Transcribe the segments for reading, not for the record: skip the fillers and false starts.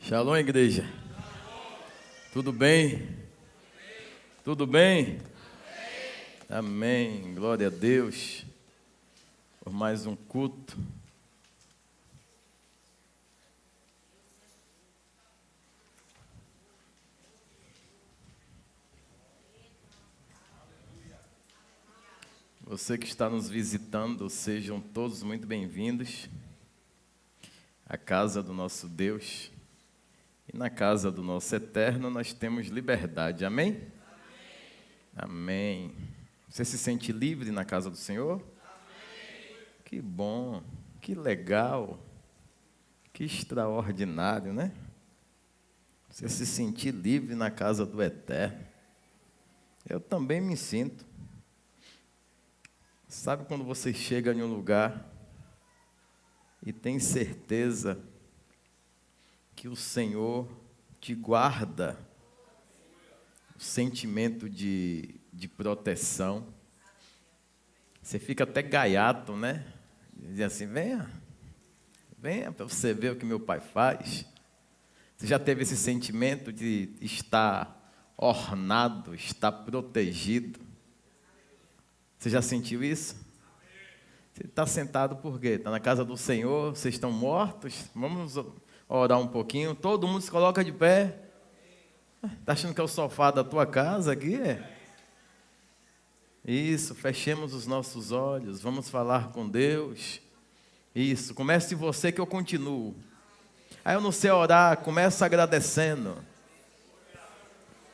Shalom, igreja. Tudo bem? Tudo bem? Amém. Glória a Deus por mais um culto. Você que está nos visitando, sejam todos muito bem-vindos à casa do nosso Deus. E na casa do nosso Eterno nós temos liberdade, amém? Amém. Você se sente livre na casa do Senhor? Amém. Que bom, que legal, que extraordinário, né? Você se sentir livre na casa do Eterno. Eu também me sinto. Sabe quando você chega em um lugar e tem certeza que o Senhor te guarda, o sentimento de proteção. Você fica até gaiato, né? Diz assim, venha para você ver o que meu pai faz. Você já teve esse sentimento de estar ornado, estar protegido? Você já sentiu isso? Você está sentado por quê? Está na casa do Senhor, vocês estão mortos? Vamos orar um pouquinho, todo mundo se coloca de pé. Está achando que é o sofá da tua casa aqui? Isso, fechemos os nossos olhos, vamos falar com Deus. Isso, comece você que eu continuo. Aí eu não sei orar, começa agradecendo.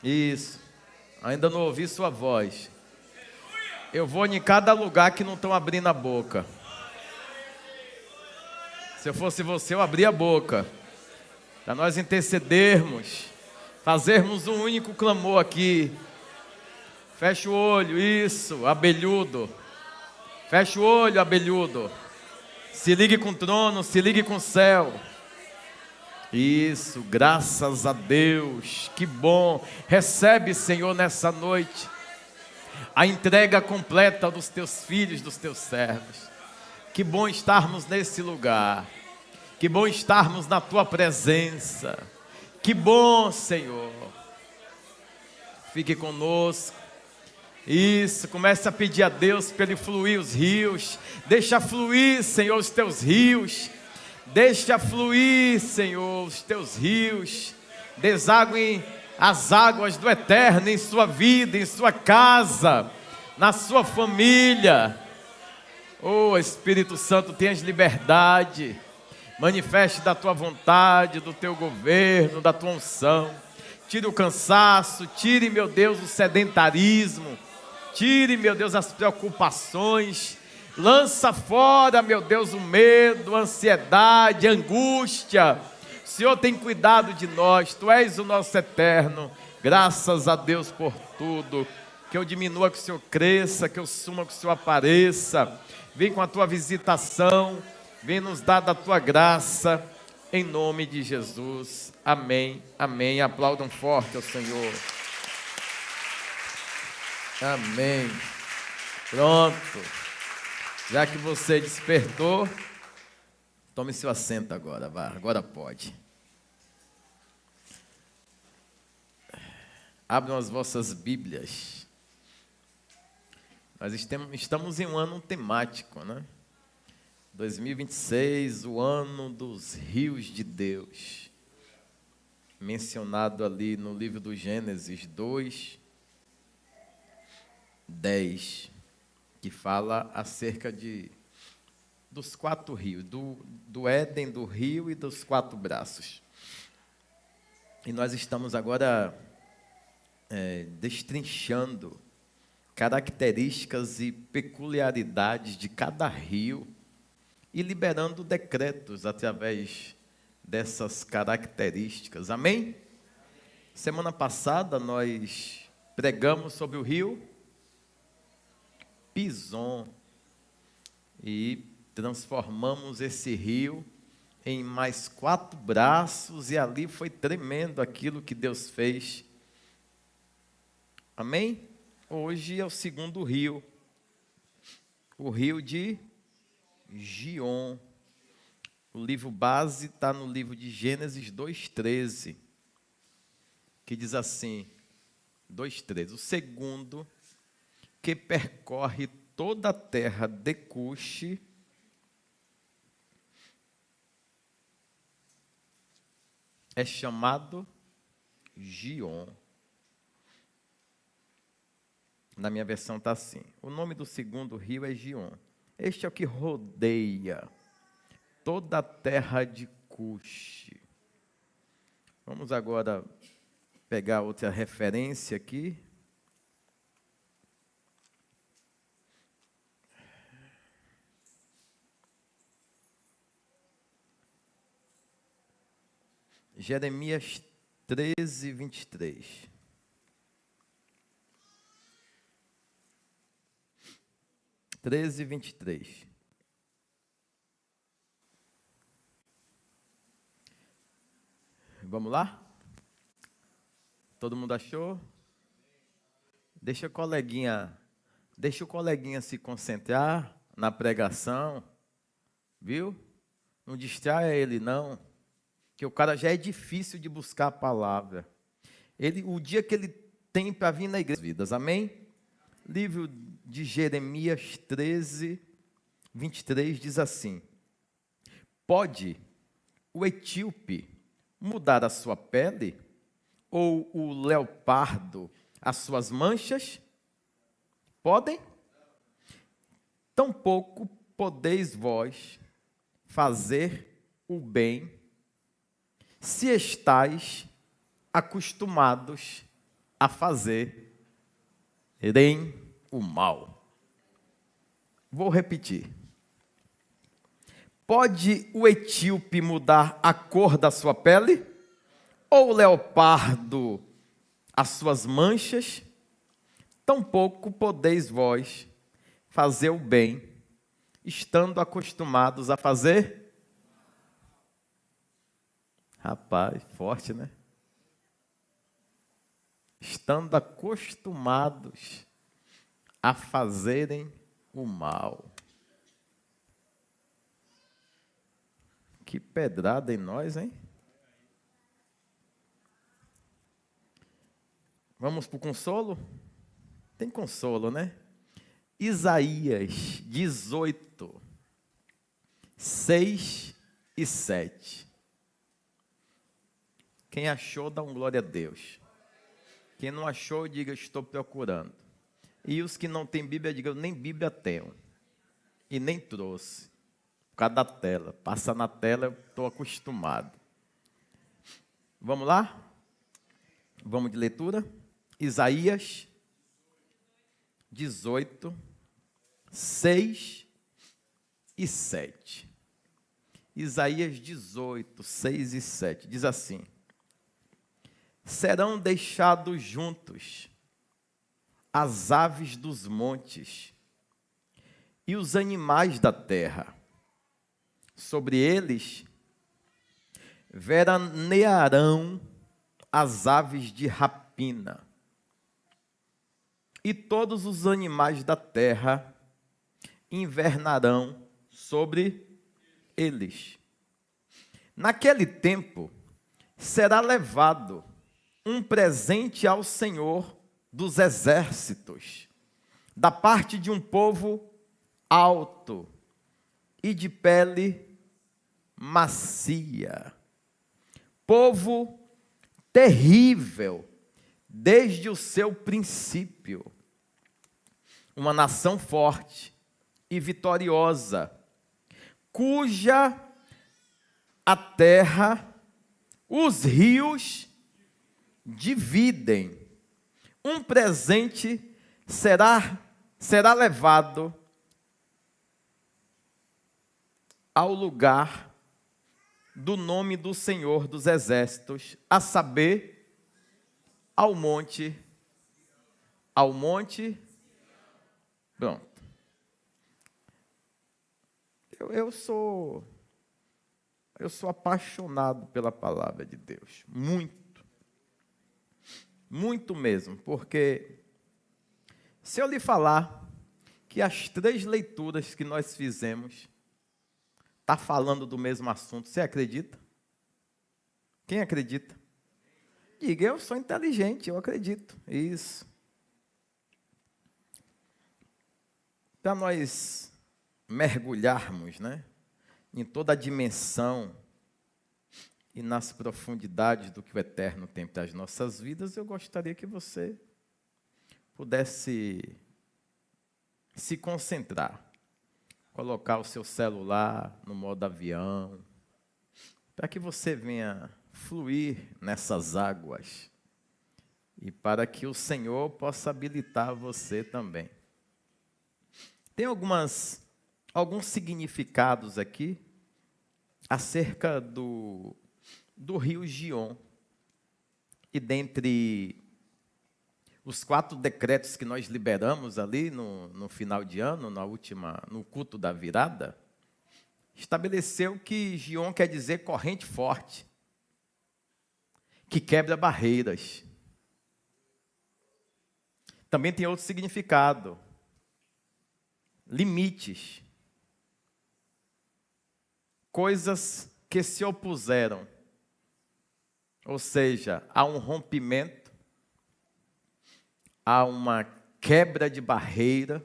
Isso, ainda não ouvi sua voz. Eu vou em cada lugar que não estão abrindo a boca. Se eu fosse você, eu abria a boca. Para nós intercedermos, fazermos um único clamor aqui. Fecha o olho, isso, abelhudo. Fecha o olho, abelhudo. Se ligue com o trono, se ligue com o céu. Isso, graças a Deus, que bom. Recebe, Senhor, nessa noite, a entrega completa dos teus filhos, dos teus servos. Que bom estarmos nesse lugar. Que bom estarmos na tua presença. Que bom, Senhor. Fique conosco. Isso, comece a pedir a Deus para Ele fluir os rios. Deixa fluir, Senhor, os teus rios. Deixa fluir, Senhor, os teus rios. Desaguem as águas do Eterno em sua vida, em sua casa, na sua família. Oh, Espírito Santo, tenhas liberdade. Manifeste da tua vontade, do teu governo, da tua unção. Tire o cansaço, tire, meu Deus, o sedentarismo. Tire, meu Deus, as preocupações. Lança fora, meu Deus, o medo, a ansiedade, a angústia. O Senhor tem cuidado de nós, Tu és o nosso Eterno. Graças a Deus por tudo. Que eu diminua, que o Senhor cresça, que eu suma, que o Senhor apareça. Vem com a Tua visitação. Vem nos dar da Tua graça, em nome de Jesus. Amém, amém. Aplaudam forte ao Senhor. Amém. Pronto. Já que você despertou, tome seu assento agora, vá. Agora pode. Abram as vossas Bíblias. Nós estamos em um ano temático, né? 2026, o ano dos rios de Deus, mencionado ali no livro do Gênesis 2:10, que fala acerca dos 4 rios, do Éden, do rio e dos 4 braços. E nós estamos agora destrinchando características e peculiaridades de cada rio, e liberando decretos através dessas características. Amém? Semana passada nós pregamos sobre o rio Pison e transformamos esse rio em mais 4 braços, e ali foi tremendo aquilo que Deus fez. Amém? Hoje é o segundo rio, o rio de Gion. O livro base está no livro de Gênesis 2,13, que diz assim, 2,13, o segundo que percorre toda a terra de Cuxi, é chamado Gion. Na minha versão está assim, o nome do segundo rio é Gion. Este é o que rodeia toda a terra de Cuxi. Vamos agora pegar outra referência aqui. Jeremias 13, 23. Treze, 23. Vamos lá? Todo mundo achou? Deixa o coleguinha se concentrar na pregação, viu? Não distraia ele não, que o cara já é difícil de buscar a palavra. O dia que ele tem para vir na igreja, vidas, amém? Livro de Jeremias 13, 23 diz assim: pode o etíope mudar a sua pele, ou o leopardo as suas manchas? Podem? Tampouco podeis vós fazer o bem, se estáis acostumados a fazer o mal. Vou repetir. Pode o etíope mudar a cor da sua pele? Ou o leopardo as suas manchas? Tampouco podeis vós fazer o bem, estando acostumados a fazer? Rapaz, forte, né? Estando acostumados a fazerem o mal. Que pedrada em nós, hein? Vamos para o consolo? Tem consolo, né? Isaías 18, 6 e 7. Quem achou, dá um glória a Deus. Quem não achou, diga, estou procurando. E os que não têm Bíblia, digam, nem Bíblia tenho. E nem trouxe. Por causa da tela. Passa na tela, eu estou acostumado. Vamos lá? Vamos de leitura? Isaías 18, 6 e 7. Isaías 18, 6 e 7. Diz assim: serão deixados juntos as aves dos montes e os animais da terra. Sobre eles veranearão as aves de rapina, e todos os animais da terra invernarão sobre eles. Naquele tempo será levado um presente ao Senhor dos exércitos, da parte de um povo alto e de pele macia, povo terrível desde o seu princípio, uma nação forte e vitoriosa, cuja a terra, os rios dividem. Um presente será levado ao lugar do nome do Senhor dos Exércitos, a saber, ao monte. Pronto. Eu sou apaixonado pela palavra de Deus, muito mesmo, porque se eu lhe falar que as 3 leituras que nós fizemos está falando do mesmo assunto. Você acredita? Quem acredita? Diga, eu sou inteligente, eu acredito. Isso. Para nós mergulharmos, né, em toda a dimensão e nas profundidades do que o Eterno tem para as nossas vidas, eu gostaria que você pudesse se concentrar, colocar o seu celular no modo avião, para que você venha fluir nessas águas e para que o Senhor possa habilitar você também. Tem alguns significados aqui acerca do rio Gion. E dentre os 4 decretos que nós liberamos ali no final de ano, no culto da virada, estabeleceu que Gion quer dizer corrente forte, que quebra barreiras. Também tem outro significado, limites, coisas que se opuseram, ou seja, há um rompimento, há uma quebra de barreira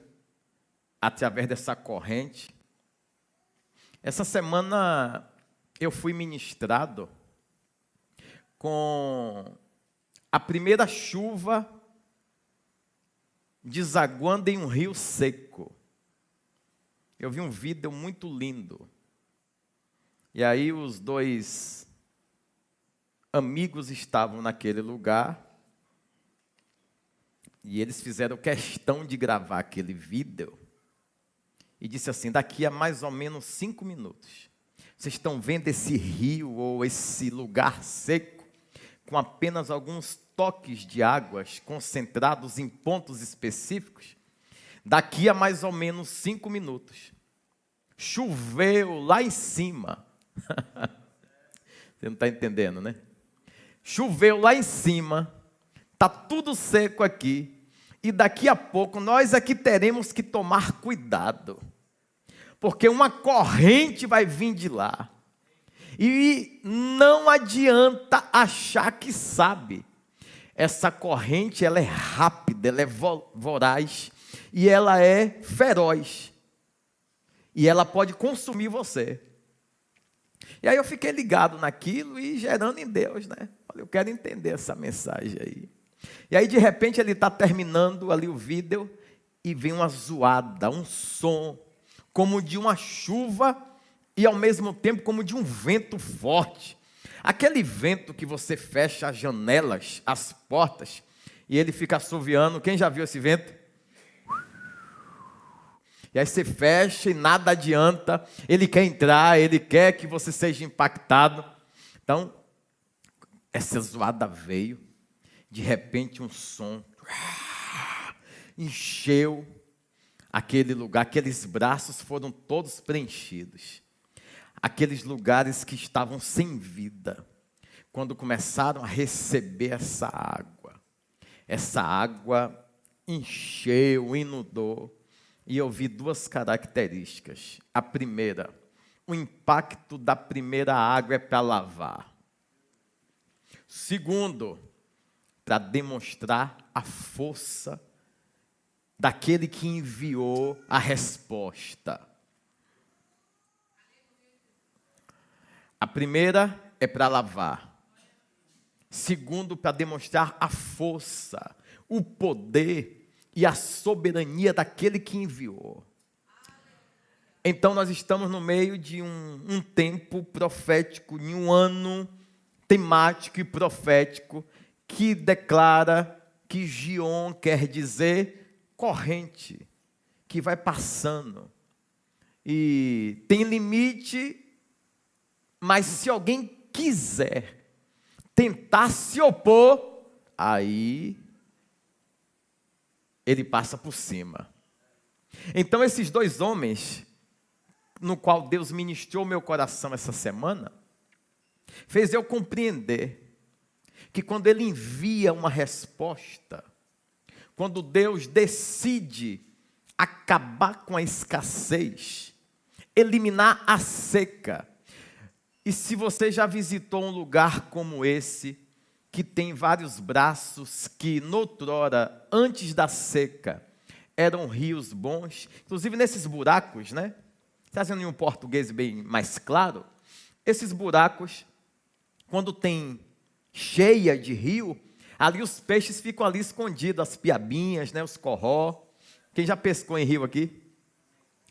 através dessa corrente. Essa semana eu fui ministrado com a primeira chuva desaguando em um rio seco. Eu vi um vídeo muito lindo. E aí os 2 amigos estavam naquele lugar. E eles fizeram questão de gravar aquele vídeo. E disse assim, daqui a mais ou menos 5 minutos, vocês estão vendo esse rio ou esse lugar seco, com apenas alguns toques de águas concentrados em pontos específicos? Daqui a mais ou menos 5 minutos, choveu lá em cima. Você não está entendendo, né? Choveu lá em cima, está tudo seco aqui, e daqui a pouco nós aqui teremos que tomar cuidado, porque uma corrente vai vir de lá, e não adianta achar que sabe. Essa corrente, ela é rápida, ela é voraz, e ela é feroz, e ela pode consumir você. E aí eu fiquei ligado naquilo e gerando em Deus, né? Olha, eu quero entender essa mensagem aí. E aí de repente ele está terminando ali o vídeo e vem uma zoada, um som, como de uma chuva e ao mesmo tempo como de um vento forte. Aquele vento que você fecha as janelas, as portas, e ele fica assoviando. Quem já viu esse vento? E aí você fecha e nada adianta. Ele quer entrar, ele quer que você seja impactado. Então, essa zoada veio. De repente um som encheu aquele lugar. Aqueles braços foram todos preenchidos. Aqueles lugares que estavam sem vida, quando começaram a receber essa água encheu, inundou, e eu vi 2 características. A primeira, o impacto da primeira água é para lavar. Segundo, para demonstrar a força daquele que enviou a resposta. A primeira é para lavar. Segundo, para demonstrar a força, o poder e a soberania daquele que enviou. Então nós estamos no meio de um tempo profético, de um ano temático e profético, que declara que Gion quer dizer corrente, que vai passando. E tem limite, mas se alguém quiser tentar se opor, aí ele passa por cima. Então esses 2 homens, no qual Deus ministrou meu coração essa semana, fez eu compreender que quando Ele envia uma resposta, quando Deus decide acabar com a escassez, eliminar a seca. E se você já visitou um lugar como esse, que tem vários braços, que noutrora, antes da seca, eram rios bons, inclusive nesses buracos, né? Trazendo em um português bem mais claro, esses buracos, quando tem cheia de rio, ali os peixes ficam ali escondidos, as piabinhas, né? Os corró. Quem já pescou em rio aqui?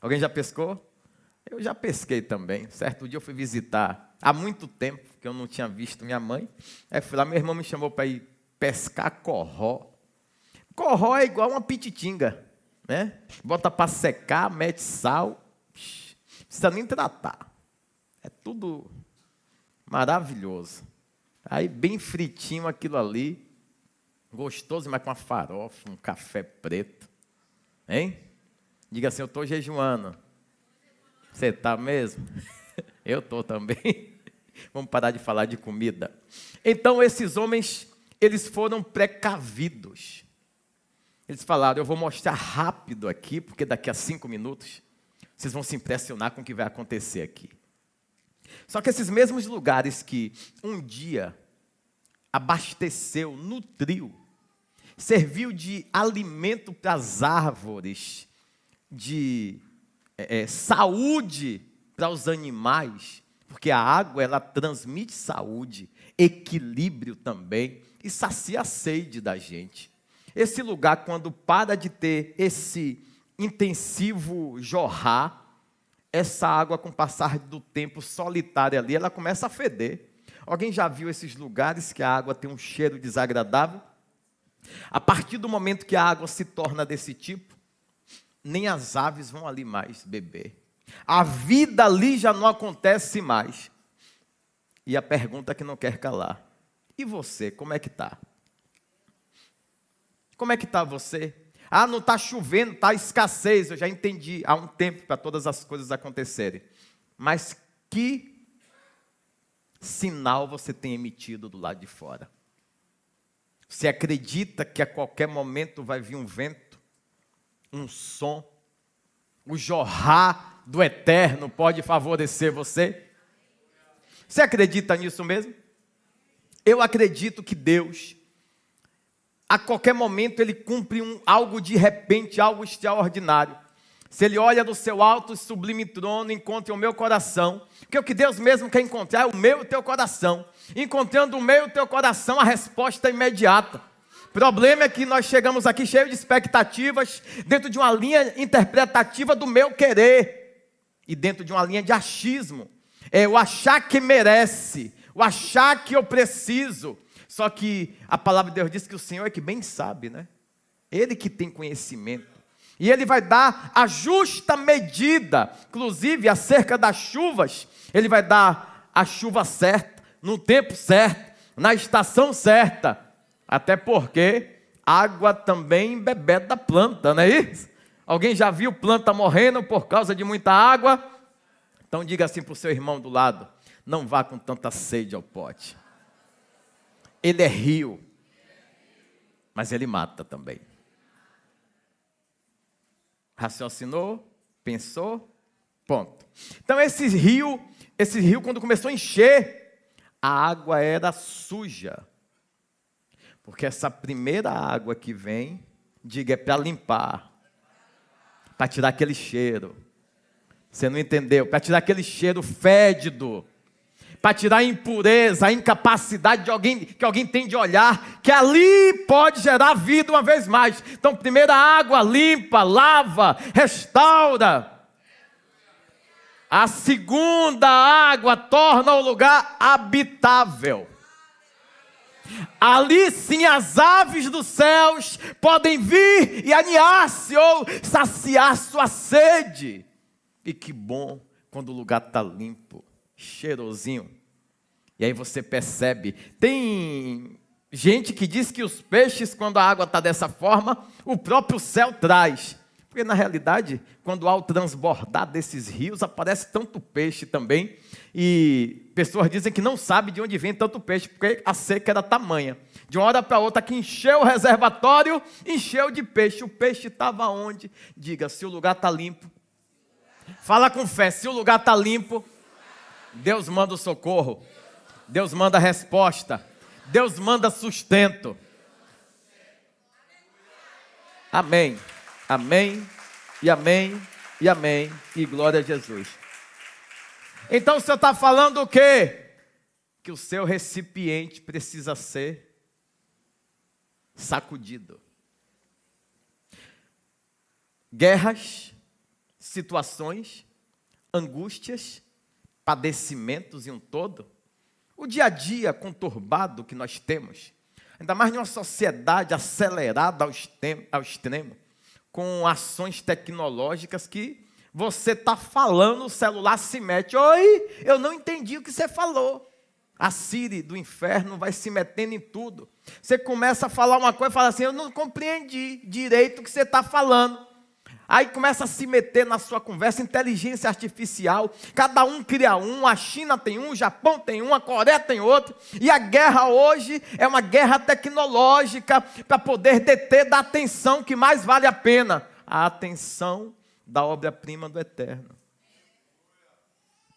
Alguém já pescou? Eu já pesquei também. Certo dia eu fui visitar, há muito tempo, que eu não tinha visto minha mãe. Aí fui lá, meu irmão me chamou para ir pescar corró. Corró é igual uma pititinga, né? Bota para secar, mete sal, não precisa nem tratar. É tudo maravilhoso. Aí bem fritinho aquilo ali, gostoso, mas com uma farofa, um café preto. Hein? Diga assim, eu estou jejuando. Você está mesmo? Eu estou também. Vamos parar de falar de comida. Então, esses homens, eles foram precavidos. Eles falaram, eu vou mostrar rápido aqui, porque daqui a 5 minutos, vocês vão se impressionar com o que vai acontecer aqui. Só que esses mesmos lugares que um dia abasteceu, nutriu, serviu de alimento para as árvores, de saúde para os animais, porque a água ela transmite saúde, equilíbrio também e sacia a sede da gente. Esse lugar, quando para de ter esse intensivo jorrar, essa água com o passar do tempo solitária ali, ela começa a feder. Alguém já viu esses lugares que a água tem um cheiro desagradável? A partir do momento que a água se torna desse tipo, nem as aves vão ali mais beber. A vida ali já não acontece mais. E a pergunta que não quer calar: e você, como é que está? Como é que está você? Ah, não está chovendo, está escassez. Eu já entendi, há um tempo para todas as coisas acontecerem. Mas que sinal você tem emitido do lado de fora? Você acredita que a qualquer momento vai vir um vento, um som, o jorrar do eterno pode favorecer você? Você acredita nisso mesmo? Eu acredito que Deus, a qualquer momento, Ele cumpre algo de repente, algo extraordinário. Se Ele olha do seu alto e sublime trono, encontra o meu coração, porque o que Deus mesmo quer encontrar é o meu e o teu coração. Encontrando o meu e o teu coração, a resposta é imediata. O problema é que nós chegamos aqui cheios de expectativas, dentro de uma linha interpretativa do meu querer, e dentro de uma linha de achismo. É o achar que merece, o achar que eu preciso. Só que a palavra de Deus diz que o Senhor é que bem sabe, né? Ele que tem conhecimento. E Ele vai dar a justa medida, inclusive acerca das chuvas, Ele vai dar a chuva certa, no tempo certo, na estação certa. Até porque água também embebeda da planta, não é isso? Alguém já viu planta morrendo por causa de muita água? Então diga assim para o seu irmão do lado: não vá com tanta sede ao pote. Ele é rio, mas ele mata também. Raciocinou, pensou, ponto. Então esse rio quando começou a encher, a água era suja. Porque essa primeira água que vem, diga, é para limpar, para tirar aquele cheiro. Você não entendeu? Para tirar aquele cheiro fédido, para tirar a impureza, a incapacidade que alguém tem de olhar, que ali pode gerar vida uma vez mais. Então, primeira água limpa, lava, restaura. A segunda água torna o lugar habitável. Ali sim as aves dos céus podem vir e aninhar-se ou saciar sua sede. E que bom quando o lugar está limpo, cheirosinho. E aí você percebe, tem gente que diz que os peixes, quando a água está dessa forma, o próprio céu traz. Porque na realidade, quando há o transbordar desses rios, aparece tanto peixe também. E pessoas dizem que não sabem de onde vem tanto peixe, porque a seca era tamanha. De uma hora para outra, que encheu o reservatório, encheu de peixe. O peixe estava onde? Diga, se o lugar está limpo, Fala com fé, se o lugar está limpo, Deus manda o socorro, Deus manda a resposta, Deus manda sustento. Amém, amém, e amém, e amém, e glória a Jesus. Então o Senhor está falando o quê? Que o seu recipiente precisa ser sacudido. Guerras, situações, angústias, padecimentos e um todo. O dia a dia conturbado que nós temos, ainda mais numa sociedade acelerada ao extremo, com ações tecnológicas que você está falando, o celular se mete. Oi, eu não entendi o que você falou. A Siri do inferno vai se metendo em tudo. Você começa a falar uma coisa e fala assim, eu não compreendi direito o que você está falando. Aí começa a se meter na sua conversa, inteligência artificial, cada um cria um, a China tem um, o Japão tem um, a Coreia tem outro, e a guerra hoje é uma guerra tecnológica para poder deter da atenção que mais vale a pena, a atenção da obra-prima do Eterno.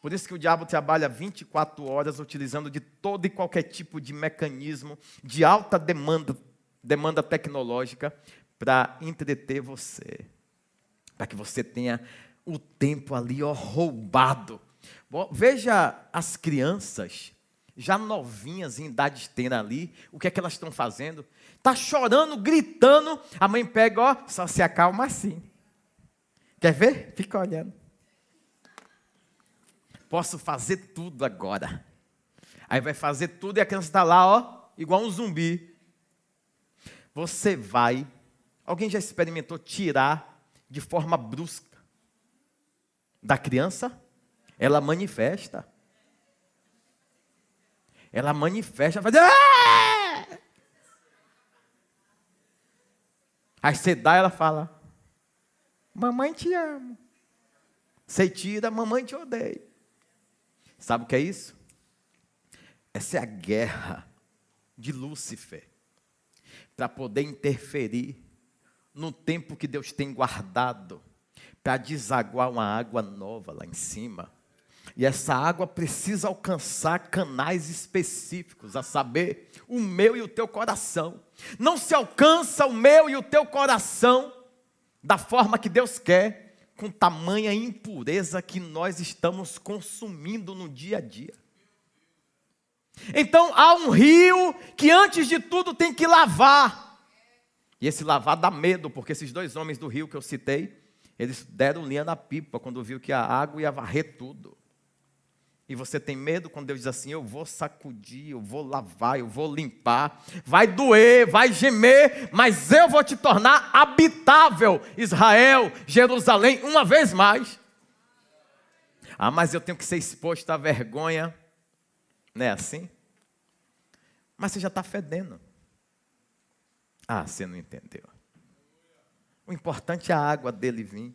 Por isso que o diabo trabalha 24 horas utilizando de todo e qualquer tipo de mecanismo de alta demanda tecnológica para entreter você. Para que você tenha o tempo ali roubado. Veja as crianças, já novinhas em idade tenra ali, o que é que elas estão fazendo? Está chorando, gritando, a mãe pega, só se acalma assim. Quer ver? Fica olhando. Posso fazer tudo agora. Aí vai fazer tudo e a criança está lá, igual um zumbi. Você vai, alguém já experimentou tirar de forma brusca da criança? Ela manifesta. Ela manifesta, faz... Aaah! Aí você dá, ela fala, mamãe te amo. Você tira, mamãe te odeia. Sabe o que é isso? Essa é a guerra de Lúcifer para poder interferir no tempo que Deus tem guardado para desaguar uma água nova lá em cima. E essa água precisa alcançar canais específicos, a saber, o meu e o teu coração. Não se alcança o meu e o teu coração da forma que Deus quer, com tamanha impureza que nós estamos consumindo no dia a dia. Então há um rio que antes de tudo tem que lavar. E esse lavar dá medo, porque esses dois homens do rio que eu citei, eles deram linha na pipa quando viu que a água ia varrer tudo. E você tem medo quando Deus diz assim, eu vou sacudir, eu vou lavar, eu vou limpar, vai doer, vai gemer, mas eu vou te tornar habitável, Israel, Jerusalém, uma vez mais. Ah, mas eu tenho que ser exposto à vergonha, não é assim? Mas você já está fedendo. Ah, você não entendeu. O importante é a água dele vir.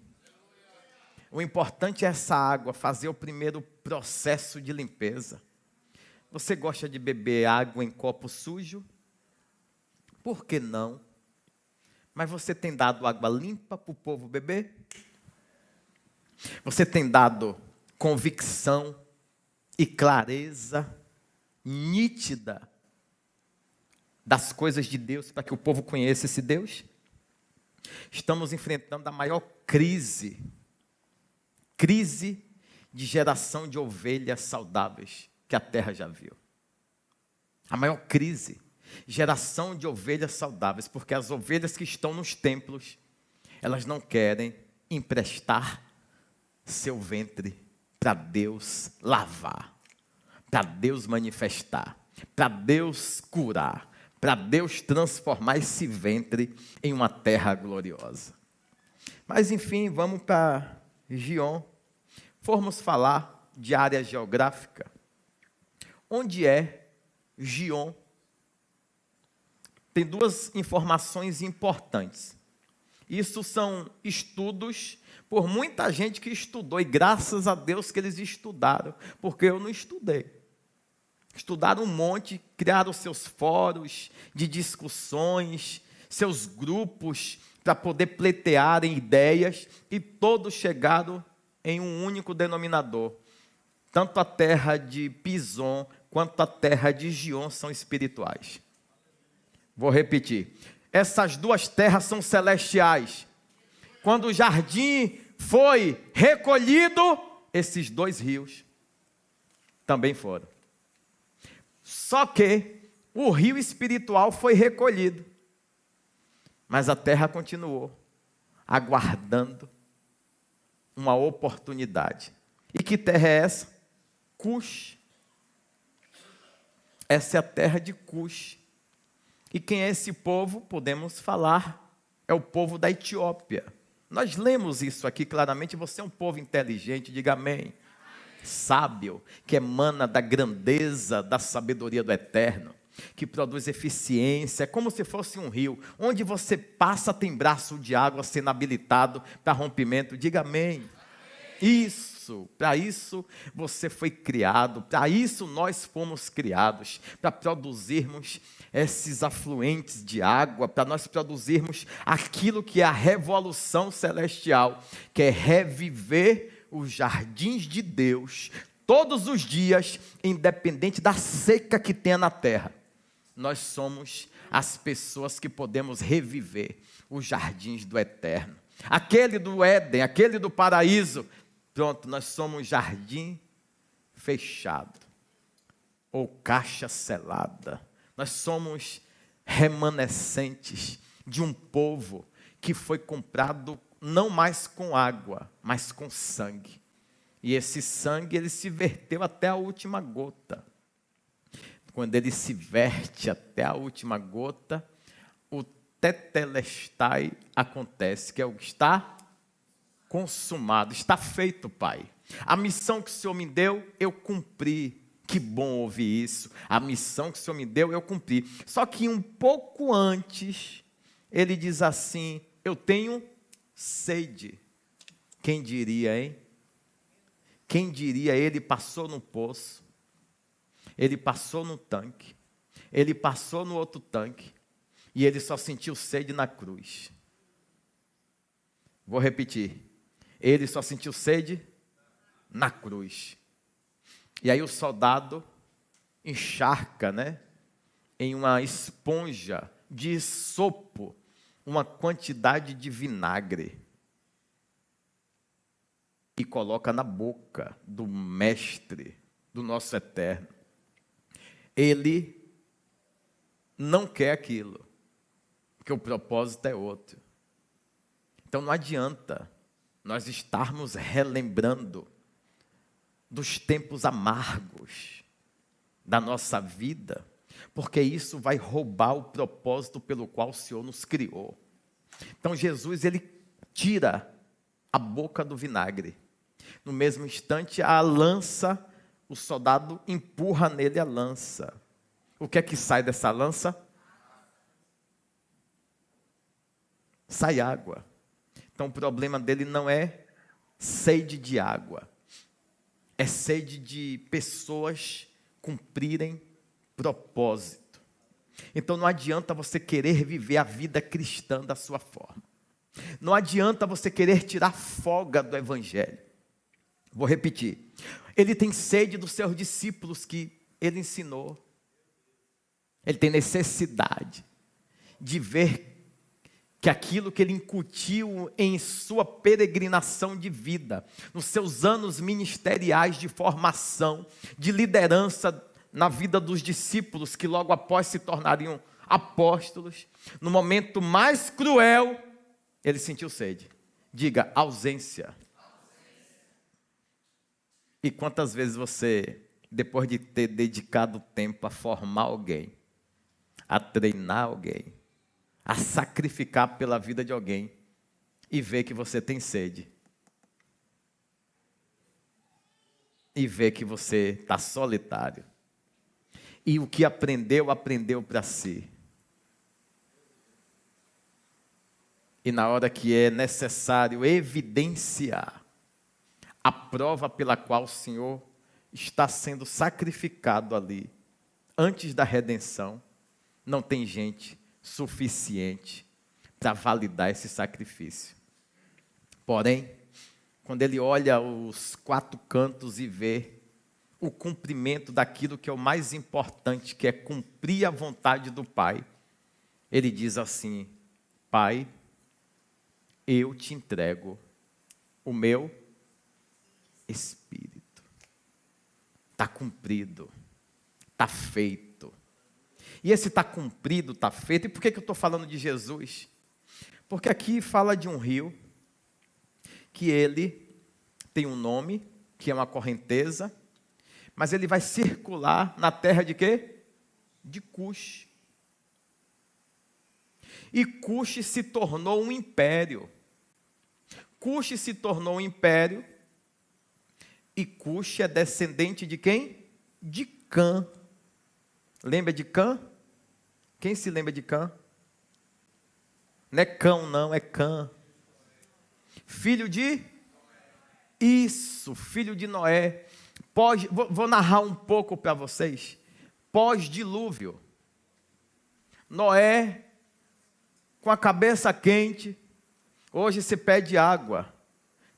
O importante é essa água fazer o primeiro processo de limpeza. Você gosta de beber água em copo sujo? Por que não? Mas você tem dado água limpa para o povo beber? Você tem dado convicção e clareza nítida das coisas de Deus, para que o povo conheça esse Deus? Estamos enfrentando a maior crise de geração de ovelhas saudáveis que a terra já viu. A maior crise, geração de ovelhas saudáveis, porque as ovelhas que estão nos templos, elas não querem emprestar seu ventre para Deus lavar, para Deus manifestar, para Deus curar, para Deus transformar esse ventre em uma terra gloriosa. Mas enfim, vamos para Gion. Formos falar de área geográfica. Onde é Gion? Tem duas informações importantes. Isso são estudos por muita gente que estudou, e graças a Deus que eles estudaram, porque eu não estudei. Estudaram um monte, criaram seus fóruns de discussões, seus grupos para poder pleitearem ideias, e todos chegaram em um único denominador. Tanto a terra de Pison quanto a terra de Gion são espirituais. Vou repetir. Essas duas terras são celestiais. Quando o jardim foi recolhido, esses dois rios também foram. Só que o rio espiritual foi recolhido, mas a terra continuou aguardando uma oportunidade. E que terra é essa? Cush. Essa é a terra de Cush. E quem é esse povo? Podemos falar, é o povo da Etiópia. Nós lemos isso aqui claramente. Você é um povo inteligente, diga amém. Sábio, que emana da grandeza, da sabedoria do Eterno, que produz eficiência, é como se fosse um rio. Onde você passa tem braço de água sendo habilitado para rompimento, diga amém. Isso, para isso você foi criado, para isso nós fomos criados, para produzirmos esses afluentes de água, para nós produzirmos aquilo que é a revolução celestial, que é reviver os jardins de Deus, todos os dias, independente da seca que tenha na terra. Nós somos as pessoas que podemos reviver os jardins do Eterno. Aquele do Éden, aquele do paraíso. Pronto, nós somos jardim fechado, ou caixa selada. Nós somos remanescentes de um povo que foi comprado não mais com água, mas com sangue. E esse sangue, ele se verteu até a última gota. Quando ele se verte até a última gota, o tetelestai acontece, que é o que está consumado, está feito, Pai. A missão que o Senhor me deu, eu cumpri. Que bom ouvir isso. A missão que o Senhor me deu, eu cumpri. Só que um pouco antes, ele diz assim, eu tenho sede. Quem diria, hein? Quem diria, ele passou no poço, ele passou no tanque, ele passou no outro tanque, e ele só sentiu sede na cruz. Vou repetir. Ele só sentiu sede na cruz. E aí o soldado encharca, né, em uma esponja de isopo, uma quantidade de vinagre. E coloca na boca do mestre, do nosso Eterno. Ele não quer aquilo, porque o propósito é outro. Então não adianta nós estarmos relembrando dos tempos amargos da nossa vida, porque isso vai roubar o propósito pelo qual o Senhor nos criou. Então Jesus, ele tira a boca do vinagre. No mesmo instante, a lança, o soldado empurra nele a lança. O que é que sai dessa lança? Sai água. Então o problema dele não é sede de água, é sede de pessoas cumprirem propósito. Então não adianta você querer viver a vida cristã da sua forma. Não adianta você querer tirar folga do Evangelho. Vou repetir. Ele tem sede dos seus discípulos que ele ensinou. Ele tem necessidade de ver que aquilo que ele incutiu em sua peregrinação de vida, nos seus anos ministeriais de formação, de liderança na vida dos discípulos, que logo após se tornariam apóstolos, no momento mais cruel, ele sentiu sede. Diga, ausência. E quantas vezes você, depois de ter dedicado tempo a formar alguém, a treinar alguém, a sacrificar pela vida de alguém, e vê que você tem sede, e vê que você está solitário, e o que aprendeu, aprendeu para si, e na hora que é necessário evidenciar a prova pela qual o Senhor está sendo sacrificado ali, antes da redenção, não tem gente suficiente para validar esse sacrifício. Porém, quando ele olha os quatro cantos e vê o cumprimento daquilo que é o mais importante, que é cumprir a vontade do Pai, ele diz assim: Pai, eu te entrego o meu espírito. Está cumprido, está feito. E esse está cumprido, está feito. E por que eu estou falando de Jesus? Porque aqui fala de um rio, que ele tem um nome, que é uma correnteza, mas ele vai circular na terra de quê? De Cush. E Cush se tornou um império. Cush se tornou um império, e Cush é descendente de quem? De Cã. Lembra de Cã? Quem se lembra de Cã? Não é Cão, não, é Cã. Filho de? Isso, filho de Noé. Vou narrar um pouco para vocês. Pós-dilúvio. Noé, com a cabeça quente, hoje se pede água.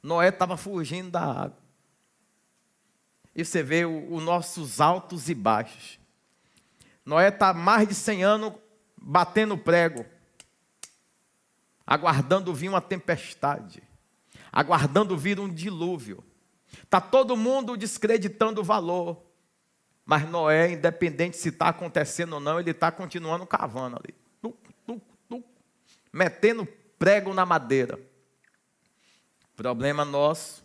Noé estava fugindo da água. E você vê os nossos altos e baixos. Noé está há mais de 100 anos batendo prego, aguardando vir uma tempestade, aguardando vir um dilúvio. Está todo mundo descreditando o valor, mas Noé, independente se está acontecendo ou não, ele está continuando cavando ali, metendo prego na madeira. O problema nosso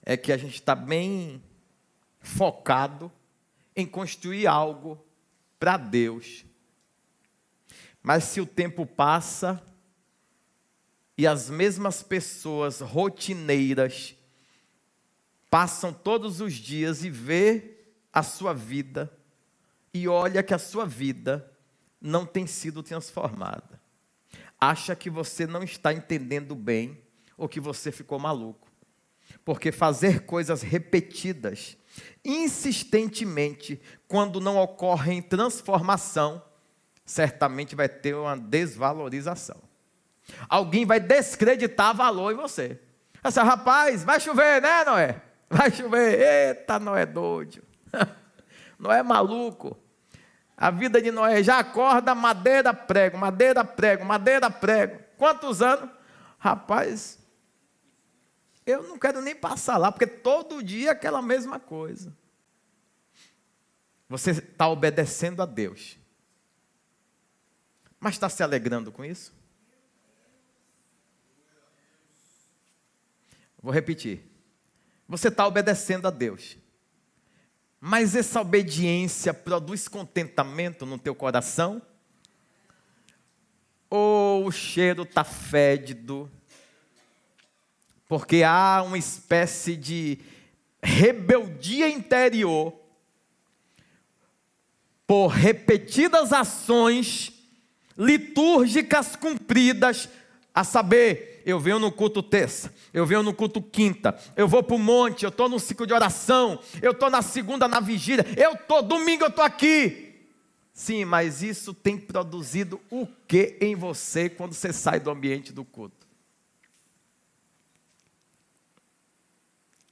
é que a gente está bem focado em construir algo para Deus. Mas se o tempo passa e as mesmas pessoas rotineiras passam todos os dias e vê a sua vida e olha que a sua vida não tem sido transformada, acha que você não está entendendo bem ou que você ficou maluco. Porque fazer coisas repetidas, insistentemente, quando não ocorre transformação, certamente vai ter uma desvalorização. Alguém vai descreditar valor em você. Assim, rapaz, vai chover, né, Noé? Vai chover. Eita, Noé doido. Noé maluco. A vida de Noé já acorda madeira, prego, madeira, prego, madeira, prego. Quantos anos? Rapaz, eu não quero nem passar lá, porque todo dia é aquela mesma coisa. Você está obedecendo a Deus, mas está se alegrando com isso? Vou repetir. Você está obedecendo a Deus, mas essa obediência produz contentamento no teu coração? Ou o cheiro está fédido? Porque há uma espécie de rebeldia interior por repetidas ações litúrgicas cumpridas, a saber, eu venho no culto terça, eu venho no culto quinta, eu vou para o monte, eu estou no ciclo de oração, eu estou na segunda na vigília, domingo eu estou aqui. Sim, mas isso tem produzido o que em você quando você sai do ambiente do culto?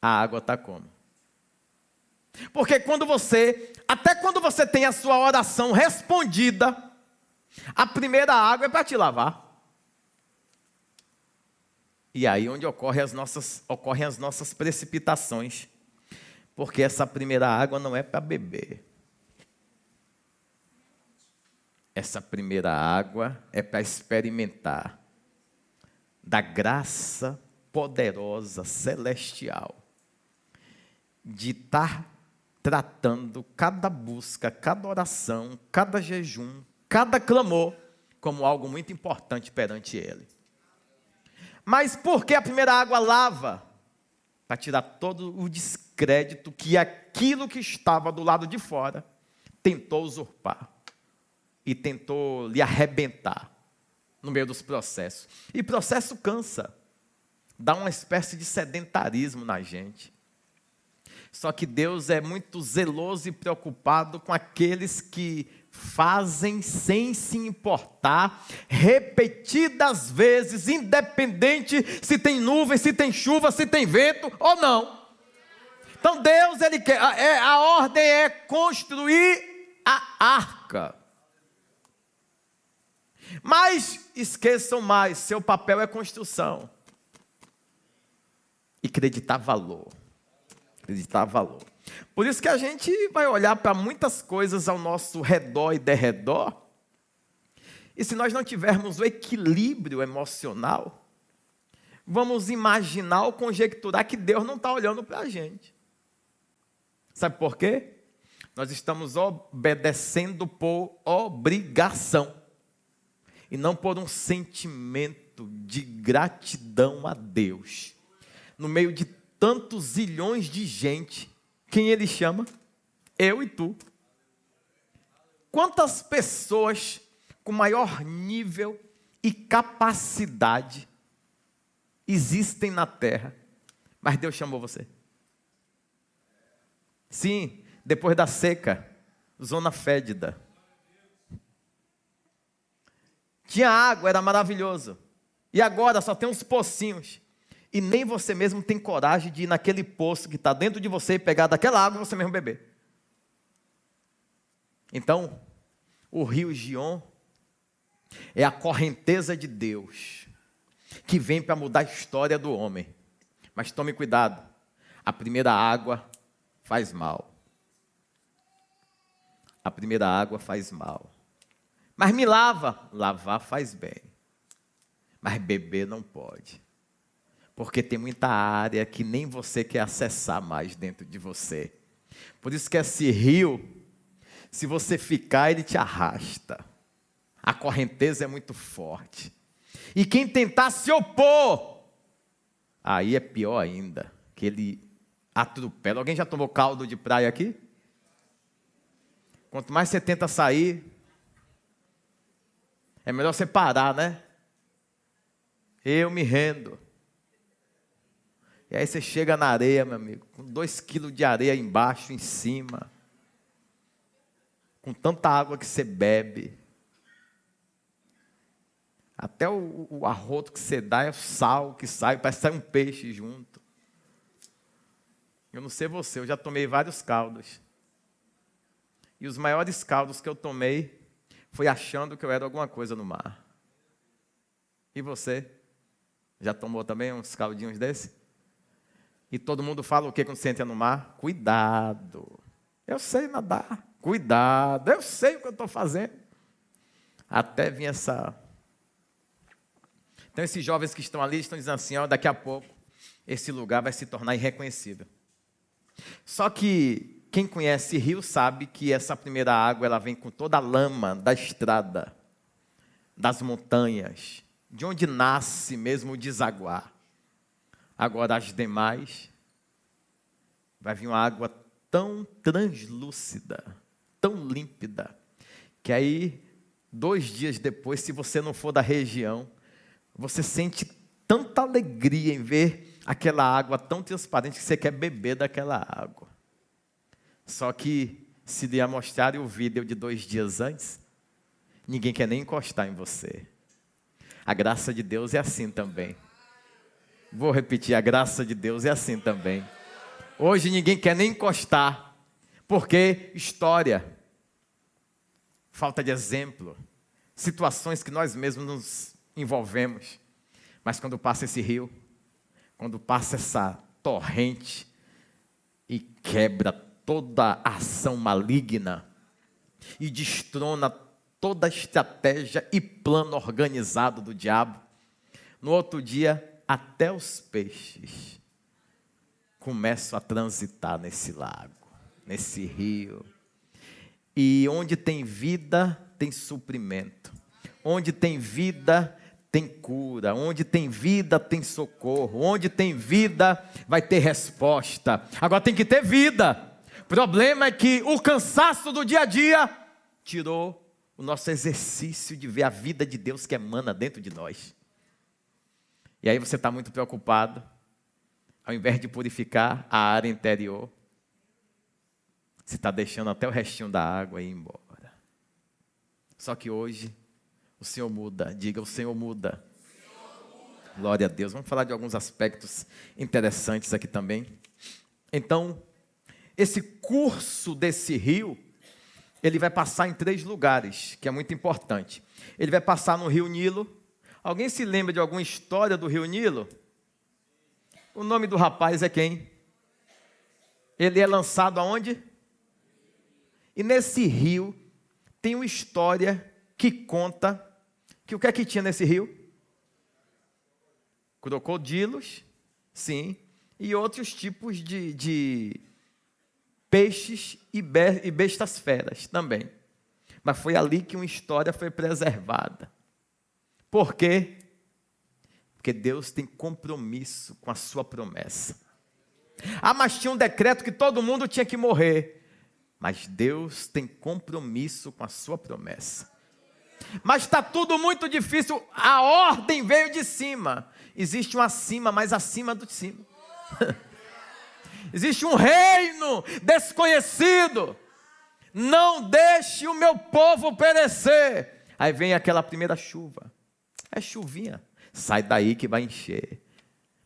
A água está como? Porque até quando você tem a sua oração respondida, a primeira água é para te lavar. E aí onde ocorrem as nossas precipitações. Porque essa primeira água não é para beber. Essa primeira água é para experimentar da graça poderosa, celestial, de estar tratando cada busca, cada oração, cada jejum, cada clamor, como algo muito importante perante Ele. Mas por que a primeira água lava? Para tirar todo o descrédito que aquilo que estava do lado de fora tentou usurpar e tentou lhe arrebentar no meio dos processos. E processo cansa, dá uma espécie de sedentarismo na gente. Só que Deus é muito zeloso e preocupado com aqueles que fazem sem se importar, repetidas vezes, independente se tem nuvem, se tem chuva, se tem vento ou não. Então Deus, Ele quer, a ordem é construir a arca. Mas esqueçam mais, seu papel é construção. E acreditar valor. Acreditar valor. Por isso que a gente vai olhar para muitas coisas ao nosso redor e derredor. E se nós não tivermos o equilíbrio emocional, vamos imaginar ou conjecturar que Deus não está olhando para a gente. Sabe por quê? Nós estamos obedecendo por obrigação. E não por um sentimento de gratidão a Deus. No meio de tantos zilhões de gente, quem Ele chama? Eu e tu. Quantas pessoas com maior nível e capacidade existem na terra, mas Deus chamou você? Sim, depois da seca, zona fédida. Tinha água, era maravilhoso. E agora só tem uns pocinhos. E nem você mesmo tem coragem de ir naquele poço que está dentro de você e pegar daquela água e você mesmo beber. Então, o rio Gion é a correnteza de Deus que vem para mudar a história do homem. Mas tome cuidado, a primeira água faz mal. A primeira água faz mal. Mas me lava. Lavar faz bem. Mas beber não pode. Porque tem muita área que nem você quer acessar mais dentro de você. Por isso que esse rio, se você ficar, ele te arrasta. A correnteza é muito forte. E quem tentar se opor, aí é pior ainda, que ele atropela. Alguém já tomou caldo de praia aqui? Quanto mais você tenta sair, é melhor você parar, né? Eu me rendo. E aí você chega na areia, meu amigo, com 2 quilos de areia embaixo, em cima. Com tanta água que você bebe. Até o arroto que você dá é o sal que sai, parece que sai um peixe junto. Eu não sei você, eu já tomei vários caldos. E os maiores caldos que eu tomei foi achando que eu era alguma coisa no mar. E você? Já tomou também uns caldinhos desse? E todo mundo fala o que quando você entra no mar? Cuidado. Eu sei nadar. Cuidado. Eu sei o que eu estou fazendo. Até vir essa... Então esses jovens que estão ali estão dizendo assim, ó, daqui a pouco esse lugar vai se tornar irreconhecível. Só que quem conhece rio sabe que essa primeira água ela vem com toda a lama da estrada, das montanhas, de onde nasce mesmo o desaguar. Agora as demais, vai vir uma água tão translúcida, tão límpida, que aí 2 dias depois, se você não for da região, você sente tanta alegria em ver aquela água tão transparente que você quer beber daquela água. Só que, se lhe mostrarem o vídeo de 2 dias antes, ninguém quer nem encostar em você. A graça de Deus é assim também. Vou repetir, a graça de Deus é assim também. Hoje ninguém quer nem encostar, porque história, falta de exemplo, situações que nós mesmos nos envolvemos. Mas quando passa esse rio, quando passa essa torrente e quebra toda a ação maligna e destrona toda a estratégia e plano organizado do diabo, no outro dia, até os peixes começam a transitar nesse lago, nesse rio. E onde tem vida, tem suprimento. Onde tem vida, tem cura. Onde tem vida, tem socorro. Onde tem vida, vai ter resposta. Agora tem que ter vida. O problema é que o cansaço do dia a dia tirou o nosso exercício de ver a vida de Deus que emana dentro de nós. E aí você está muito preocupado, ao invés de purificar a área interior, você está deixando até o restinho da água ir embora. Só que hoje, o Senhor muda. Diga, o Senhor muda. Glória a Deus. Vamos falar de alguns aspectos interessantes aqui também. Então, esse curso desse rio, ele vai passar em 3 lugares, que é muito importante. Ele vai passar no Rio Nilo. Alguém se lembra de alguma história do Rio Nilo? O nome do rapaz é quem? Ele é lançado aonde? E nesse rio tem uma história que conta que o que é que tinha nesse rio? Crocodilos, sim, e outros tipos de peixes e bestas feras também. Mas foi ali que uma história foi preservada. Por quê? Porque Deus tem compromisso com a sua promessa. Ah, mas tinha um decreto que todo mundo tinha que morrer. Mas Deus tem compromisso com a sua promessa. Mas está tudo muito difícil, a ordem veio de cima. Existe um acima, mas acima do cima. Existe um reino desconhecido. Não deixe o meu povo perecer. Aí vem aquela primeira chuva. É chuvinha. Sai daí que vai encher.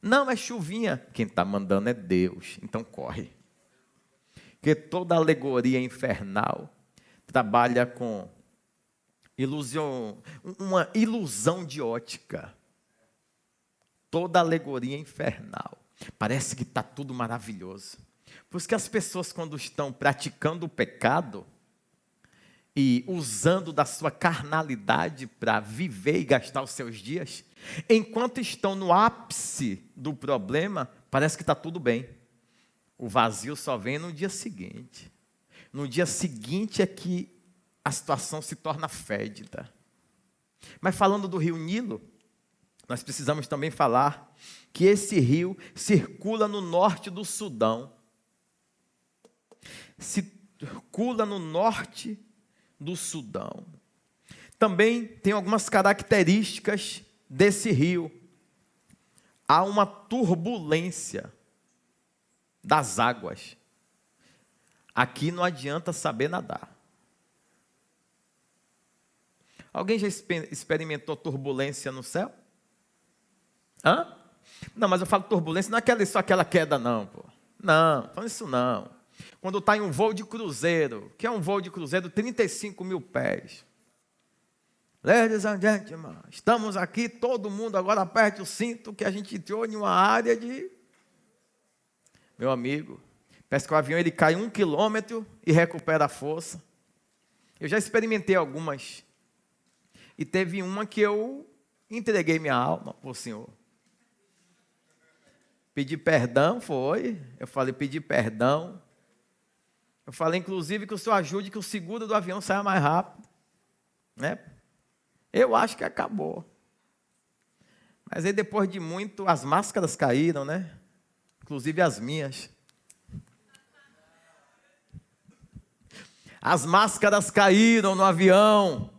Não, é chuvinha. Quem está mandando é Deus. Então corre. Porque toda alegoria infernal trabalha com uma ilusão de ótica. Toda alegoria infernal. Parece que está tudo maravilhoso. Por isso que as pessoas, quando estão praticando o pecado e usando da sua carnalidade para viver e gastar os seus dias, enquanto estão no ápice do problema, parece que está tudo bem. O vazio só vem no dia seguinte. No dia seguinte é que a situação se torna fétida. Mas falando do rio Nilo, nós precisamos também falar que esse rio circula no norte do Sudão. Circula no norte do Sudão. Também tem algumas características desse rio. Há uma turbulência das águas. Aqui não adianta saber nadar. Alguém já experimentou turbulência no céu? Hã? Não, mas eu falo turbulência, não é só aquela queda não, pô. Não, fala isso não. Quando está em um voo de cruzeiro, que é um voo de cruzeiro, 35 mil pés. Ladies and gentlemen, estamos aqui, todo mundo agora aperte o cinto, que a gente entrou em uma área de... Meu amigo, parece que o avião ele cai 1 quilômetro e recupera a força. Eu já experimentei algumas. E teve uma que eu entreguei minha alma para o Senhor. Pedi perdão, foi. Eu falei, pedi perdão. Eu falei, inclusive, que o Senhor ajude que o seguro do avião saia mais rápido. Né? Eu acho que acabou. Mas aí, depois de muito, as máscaras caíram, né? Inclusive as minhas. As máscaras caíram no avião.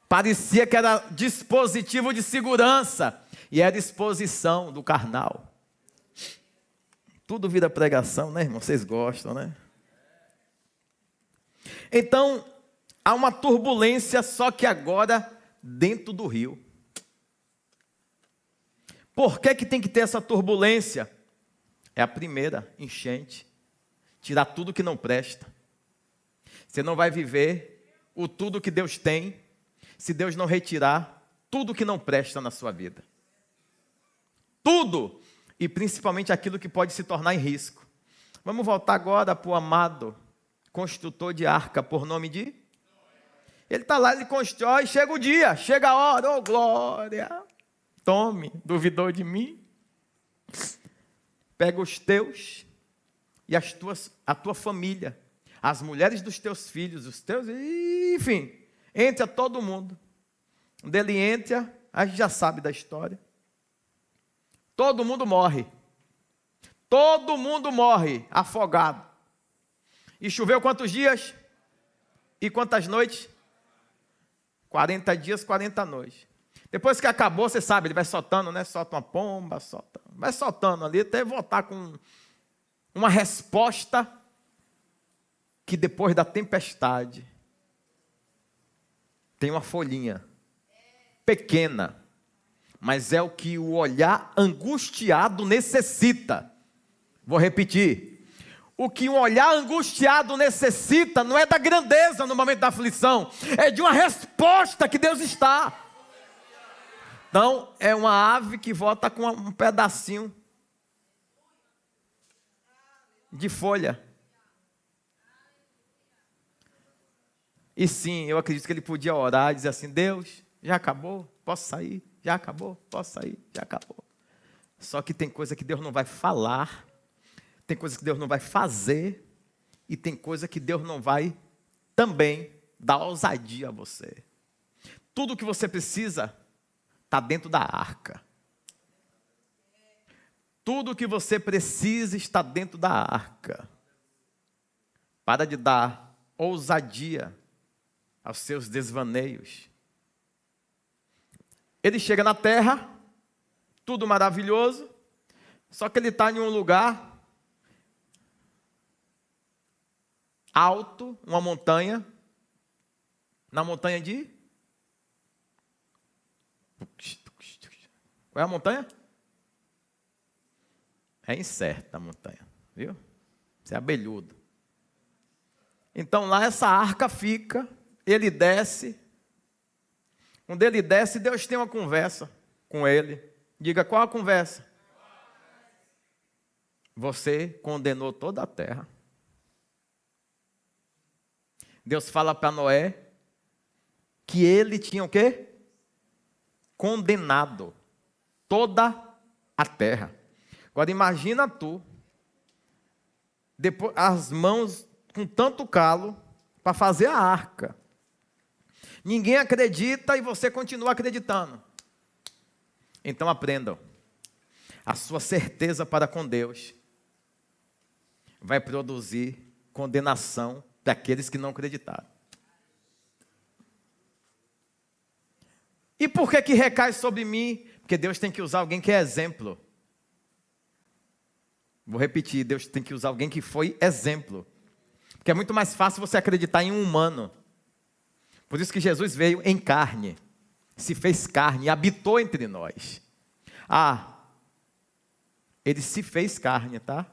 Parecia que era dispositivo de segurança. E era exposição do carnal. Tudo vira pregação, né, irmão? Vocês gostam, né? Então, há uma turbulência, só que agora dentro do rio. Por que tem que ter essa turbulência? É a primeira enchente. Tirar tudo que não presta. Você não vai viver o tudo que Deus tem, se Deus não retirar tudo que não presta na sua vida. Tudo! E principalmente aquilo que pode se tornar em risco. Vamos voltar agora para o amado construtor de arca, por nome de... Ele está lá, ele constrói, chega o dia, chega a hora, oh glória! Tome, duvidou de mim? Pega os teus e a tua família, as mulheres dos teus filhos, os teus, enfim, entra todo mundo. Dele entra, a gente já sabe da história. Todo mundo morre. Todo mundo morre afogado. E choveu quantos dias? E quantas noites? 40 dias, 40 noites. Depois que acabou, você sabe, ele vai soltando, né? Solta uma pomba, vai soltando ali, até voltar com uma resposta que depois da tempestade tem uma folhinha pequena, mas é o que o olhar angustiado necessita. Vou repetir. O que um olhar angustiado necessita não é da grandeza no momento da aflição, é de uma resposta que Deus está. Então, é uma ave que volta com um pedacinho de folha. E sim, eu acredito que ele podia orar e dizer assim: Deus, já acabou? Posso sair? Já acabou? Posso sair? Já acabou. Só que tem coisa que Deus não vai falar, tem coisa que Deus não vai fazer, e tem coisa que Deus não vai também dar ousadia a você. Tudo o que você precisa está dentro da arca. Tudo o que você precisa está dentro da arca. Para de dar ousadia aos seus desvaneios. Ele chega na terra, tudo maravilhoso, só que ele está em um lugar alto, uma montanha, na montanha de... Qual é a montanha? É incerta a montanha, viu? Você é abelhudo. Então lá essa arca fica, ele desce. Quando ele desce, Deus tem uma conversa com ele. Diga, qual a conversa? Você condenou toda a terra. Deus fala para Noé que ele tinha o quê? Condenado toda a terra. Agora imagina tu, depois, as mãos com tanto calo para fazer a arca. Ninguém acredita e você continua acreditando. Então aprendam. A sua certeza para com Deus vai produzir condenação daqueles que não acreditaram. E por que recai sobre mim? Porque Deus tem que usar alguém que é exemplo. Vou repetir, Deus tem que usar alguém que foi exemplo. Porque é muito mais fácil você acreditar em um humano. Por isso que Jesus veio em carne, se fez carne e habitou entre nós. Ele se fez carne, tá?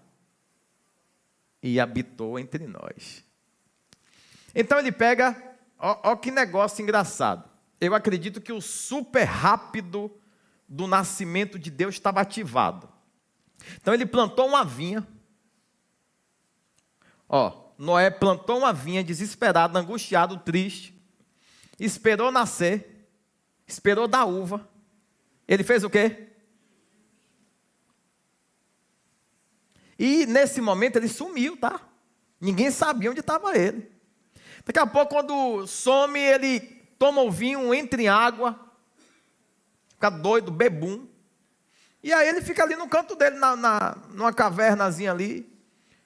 E habitou entre nós. Então ele pega, ó que negócio engraçado. Eu acredito que o super rápido do nascimento de Deus estava ativado. Então ele plantou uma vinha. Noé plantou uma vinha desesperado, angustiado, triste. Esperou nascer, esperou dar uva. Ele fez o quê? E nesse momento ele sumiu, tá? Ninguém sabia onde estava ele. Daqui a pouco, quando some, ele toma o vinho, entra em água, fica doido, bebum. E aí ele fica ali no canto dele, numa cavernazinha ali.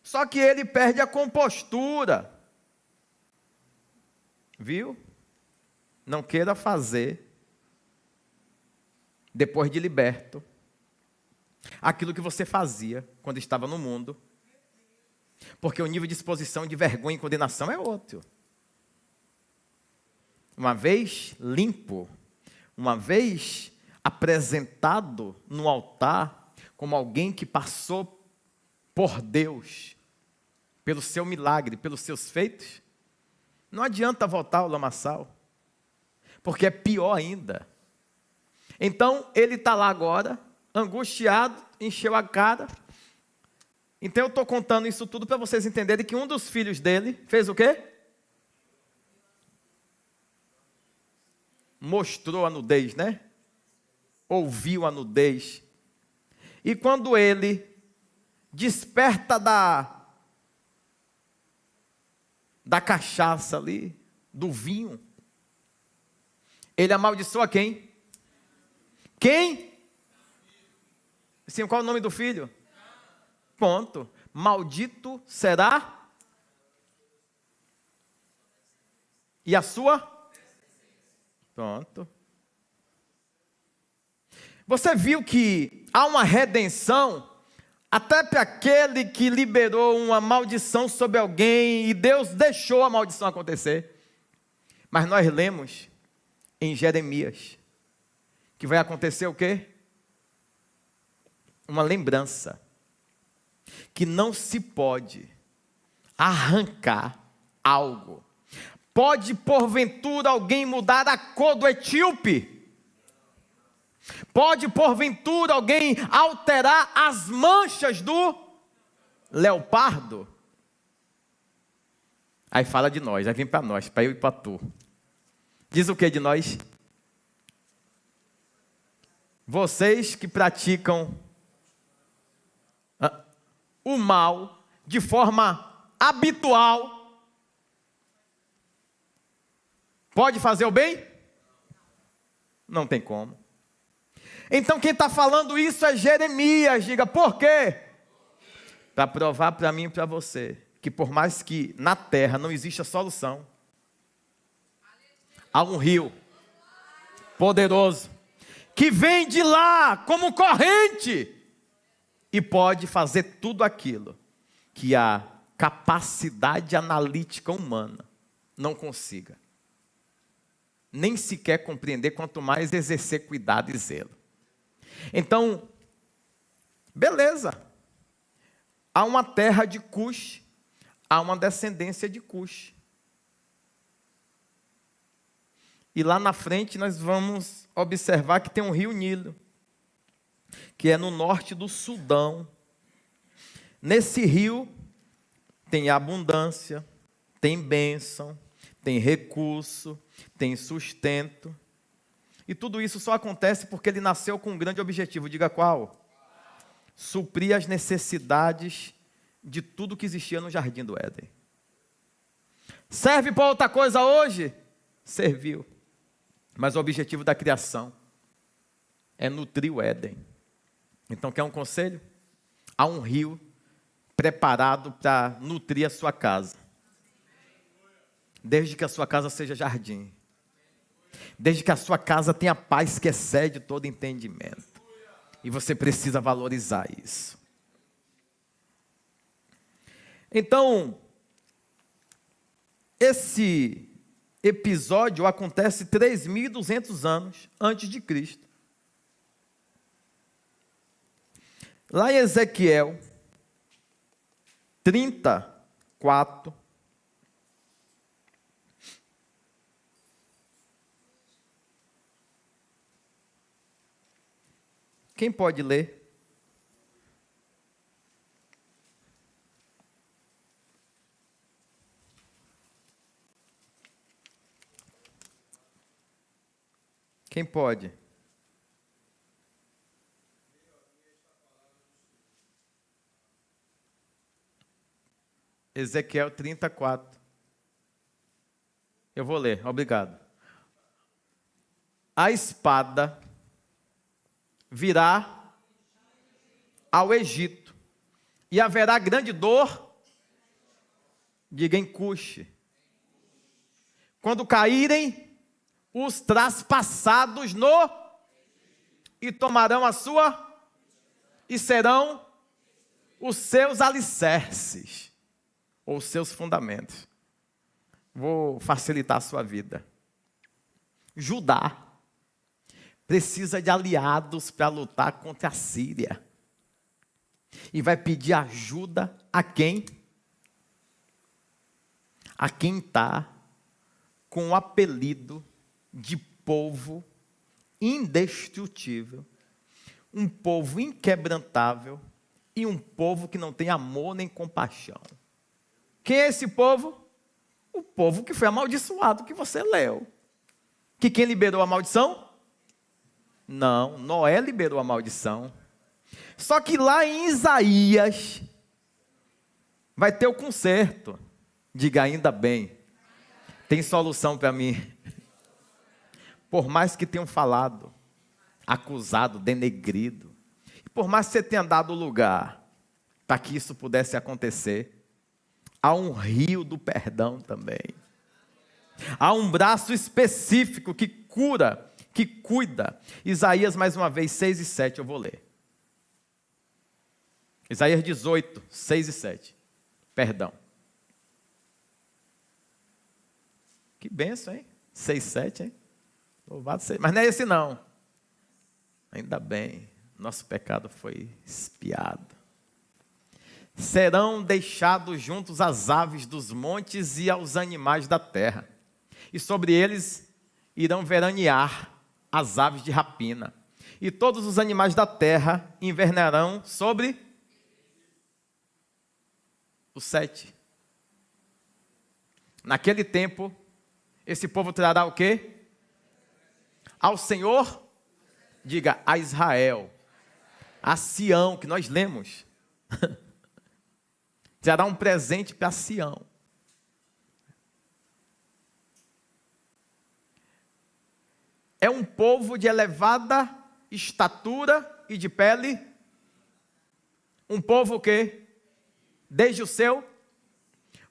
Só que ele perde a compostura. Viu? Não queira fazer, depois de liberto, aquilo que você fazia quando estava no mundo. Porque o nível de exposição, de vergonha e condenação é outro. Uma vez limpo, uma vez apresentado no altar como alguém que passou por Deus, pelo seu milagre, pelos seus feitos, não adianta voltar ao lamaçal. Porque é pior ainda. Então, ele está lá agora, angustiado, encheu a cara. Então, eu estou contando isso tudo para vocês entenderem que um dos filhos dele fez o quê? Mostrou a nudez, né? Ouviu a nudez. E quando ele desperta da cachaça ali, do vinho, ele amaldiçoa quem? Quem? Assim, qual é o nome do filho? Ponto. Maldito será. E a sua? Pronto. Você viu que há uma redenção Até para aquele que liberou uma maldição sobre alguém e Deus deixou a maldição acontecer. Mas nós lemos em Jeremias que vai acontecer o quê? Uma lembrança que não se pode arrancar algo. Pode porventura alguém mudar a cor do etíope? Pode porventura alguém alterar as manchas do leopardo? Aí fala de nós, aí vem para nós, para eu e para tu. Diz o que de nós? Vocês que praticam o mal de forma habitual, pode fazer o bem? Não tem como. Então quem está falando isso é Jeremias. Diga, por quê? Para provar para mim e para você que por mais que na terra não exista solução, há um rio poderoso que vem de lá como corrente e pode fazer tudo aquilo que a capacidade analítica humana não consiga nem sequer compreender, quanto mais exercer cuidado e zelo. Então, beleza, há uma terra de Cush, há uma descendência de Cush. E lá na frente nós vamos observar que tem um rio Nilo, que é no norte do Sudão. Nesse rio tem abundância, tem bênção, tem recurso, tem sustento. E tudo isso só acontece porque ele nasceu com um grande objetivo. Diga qual? Suprir as necessidades de tudo que existia no Jardim do Éden. Serve para outra coisa hoje? Serviu. Mas o objetivo da criação é nutrir o Éden. Então, quer um conselho? Há um rio preparado para nutrir a sua casa. Desde que a sua casa seja jardim. Desde que a sua casa tenha paz que excede todo entendimento. E você precisa valorizar isso. Então, esse episódio acontece 3.200 anos antes de Cristo. Lá em Ezequiel 34, quem pode ler? Quem pode? Ezequiel 34. Eu vou ler, obrigado. A espada virá ao Egito, e haverá grande dor, diga em Cush, quando caírem os traspassados no, e tomarão a sua, e serão os seus alicerces, ou os seus fundamentos. Vou facilitar a sua vida. Judá precisa de aliados para lutar contra a Síria. E vai pedir ajuda a quem? A quem está com o apelido de povo indestrutível, um povo inquebrantável e um povo que não tem amor nem compaixão. Quem é esse povo? O povo que foi amaldiçoado, que você leu. Que quem liberou a maldição? Não, Noé liberou a maldição. Só que lá em Isaías vai ter o conserto. Diga, ainda bem. Tem solução para mim. Por mais que tenham falado, acusado, denegrido, por mais que você tenha dado lugar para que isso pudesse acontecer, há um rio do perdão também. Há um braço específico que cura, que cuida. Isaías, mais uma vez, 6 e 7, eu vou ler. Isaías 18, 6 e 7. Perdão. Que benção, hein? 6, 7, hein? Louvado seja. Mas não é esse não. Ainda bem, nosso pecado foi expiado. Serão deixados juntos as aves dos montes e aos animais da terra. E sobre eles irão veranear as aves de rapina. E todos os animais da terra invernarão sobre o 7. Naquele tempo, esse povo trará o quê? Ao Senhor, diga, a Israel, a Sião, que nós lemos. Trará um presente para Sião. É um povo de elevada estatura e de pele. Um povo o quê? Desde o seu.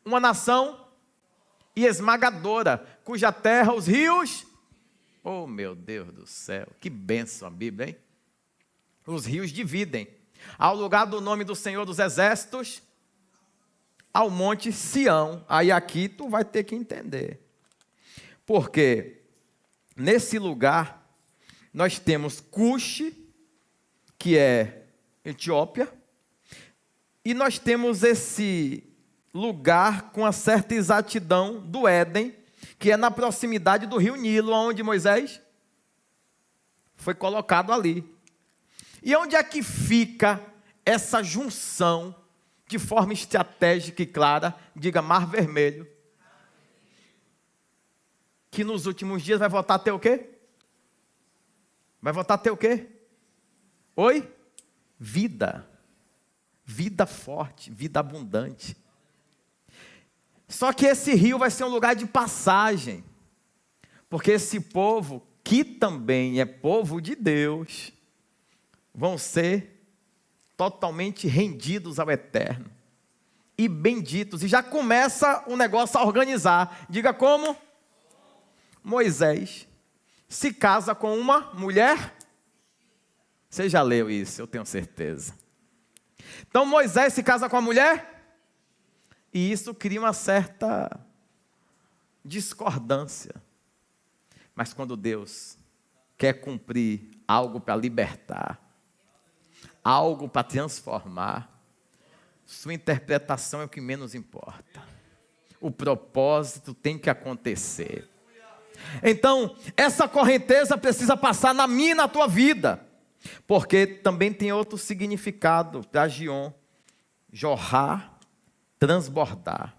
Uma nação e esmagadora, cuja terra os rios. Oh, meu Deus do céu, que bênção a Bíblia, hein? Os rios dividem. Ao lugar do nome do Senhor dos Exércitos, ao monte Sião. Aí aqui tu vai ter que entender. Porque nesse lugar nós temos Cuxi, que é Etiópia, e nós temos esse lugar com uma certa exatidão do Éden, que é na proximidade do rio Nilo, onde Moisés foi colocado ali. E onde é que fica essa junção de forma estratégica e clara? Diga, Mar Vermelho. Que nos últimos dias vai voltar a ter o quê? Vai voltar a ter o quê? Oi? Vida. Vida forte, vida abundante. Só que esse rio vai ser um lugar de passagem. Porque esse povo, que também é povo de Deus, vão ser totalmente rendidos ao Eterno. E benditos. E já começa o negócio a organizar. Diga como? Moisés se casa com uma mulher. Você já leu isso, eu tenho certeza. Então Moisés se casa com a mulher. E isso cria uma certa discordância. Mas quando Deus quer cumprir algo para libertar, algo para transformar, sua interpretação é o que menos importa. O propósito tem que acontecer. Então, essa correnteza precisa passar na minha e na tua vida. Porque também tem outro significado para Gion. Jorrar, transbordar.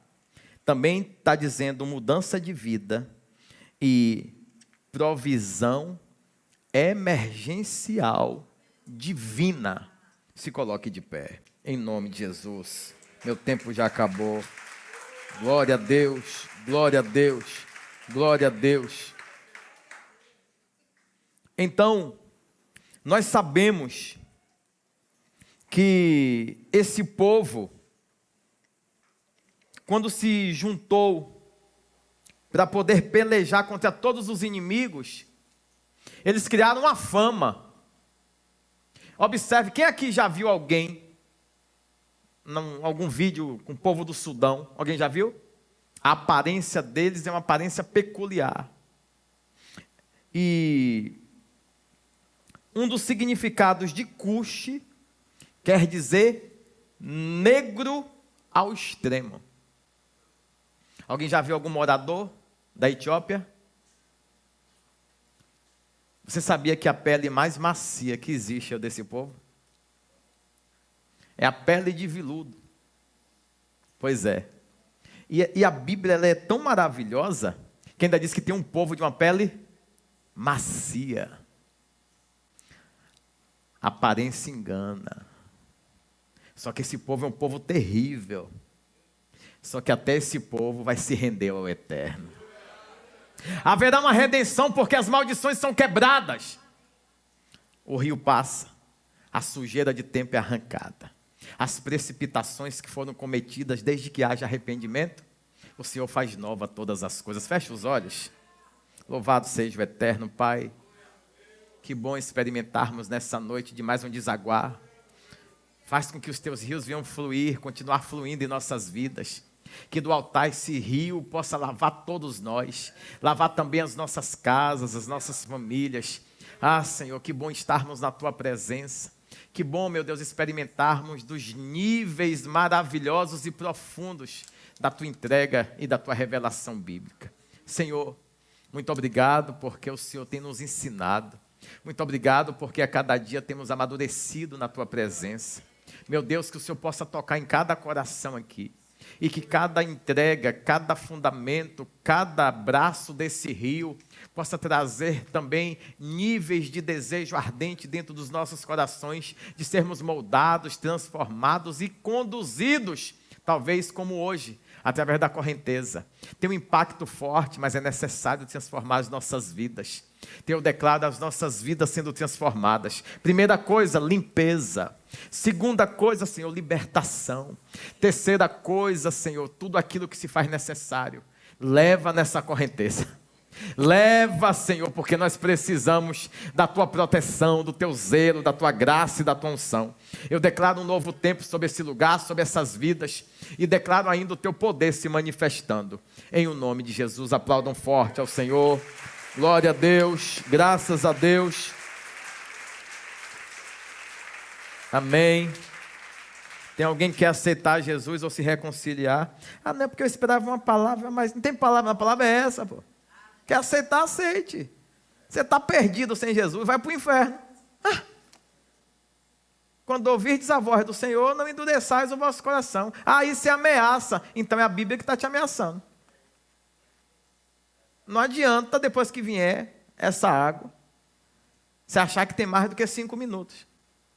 Também está dizendo mudança de vida e provisão emergencial, divina. Se coloque de pé, em nome de Jesus. Meu tempo já acabou. Glória a Deus, glória a Deus, glória a Deus. Então, nós sabemos que esse povo, quando se juntou para poder pelejar contra todos os inimigos, eles criaram uma fama. Observe, quem aqui já viu alguém, algum vídeo com o povo do Sudão? Alguém já viu? A aparência deles é uma aparência peculiar. E um dos significados de Cuxi quer dizer negro ao extremo. Alguém já viu algum morador da Etiópia? Você sabia que a pele mais macia que existe é o desse povo? É a pele de veludo. Pois é. E a Bíblia ela é tão maravilhosa que ainda diz que tem um povo de uma pele macia. A aparência engana. Só que esse povo é um povo terrível. Só que até esse povo vai se render ao Eterno. Haverá uma redenção porque as maldições são quebradas. O rio passa, a sujeira de tempo é arrancada. As precipitações que foram cometidas desde que haja arrependimento, o Senhor faz nova todas as coisas. Feche os olhos. Louvado seja o Eterno Pai. Que bom experimentarmos nessa noite de mais um desaguar. Faz com que os teus rios venham fluir, continuar fluindo em nossas vidas. Que do altar esse rio possa lavar todos nós, lavar também as nossas casas, as nossas famílias. Ah, Senhor, que bom estarmos na Tua presença. Que bom, meu Deus, experimentarmos dos níveis maravilhosos e profundos da Tua entrega e da Tua revelação bíblica. Senhor, muito obrigado porque o Senhor tem nos ensinado. Muito obrigado porque a cada dia temos amadurecido na Tua presença. Meu Deus, que o Senhor possa tocar em cada coração aqui. E que cada entrega, cada fundamento, cada braço desse rio possa trazer também níveis de desejo ardente dentro dos nossos corações, de sermos moldados, transformados e conduzidos, talvez como hoje, através da correnteza. Tem um impacto forte, mas é necessário transformar as nossas vidas. Eu declaro as nossas vidas sendo transformadas. Primeira coisa, limpeza. Segunda coisa, Senhor, libertação. Terceira coisa, Senhor, tudo aquilo que se faz necessário. Leva nessa correnteza. Leva, Senhor, porque nós precisamos da Tua proteção, do Teu zelo, da Tua graça e da Tua unção. Eu declaro um novo tempo sobre esse lugar, sobre essas vidas, e declaro ainda o Teu poder se manifestando. Em o nome de Jesus, aplaudam forte ao Senhor. Glória a Deus, graças a Deus. Amém. Tem alguém que quer aceitar Jesus ou se reconciliar? Ah, não é porque eu esperava uma palavra, mas não tem palavra, a palavra é essa, pô. Quer aceitar, aceite. Você está perdido sem Jesus, vai para o inferno. Ah. Quando ouvirdes a voz do Senhor, não endureçais o vosso coração. Ah, isso é ameaça. Então é a Bíblia que está te ameaçando. Não adianta, depois que vier essa água, você achar que tem mais do que 5 minutos.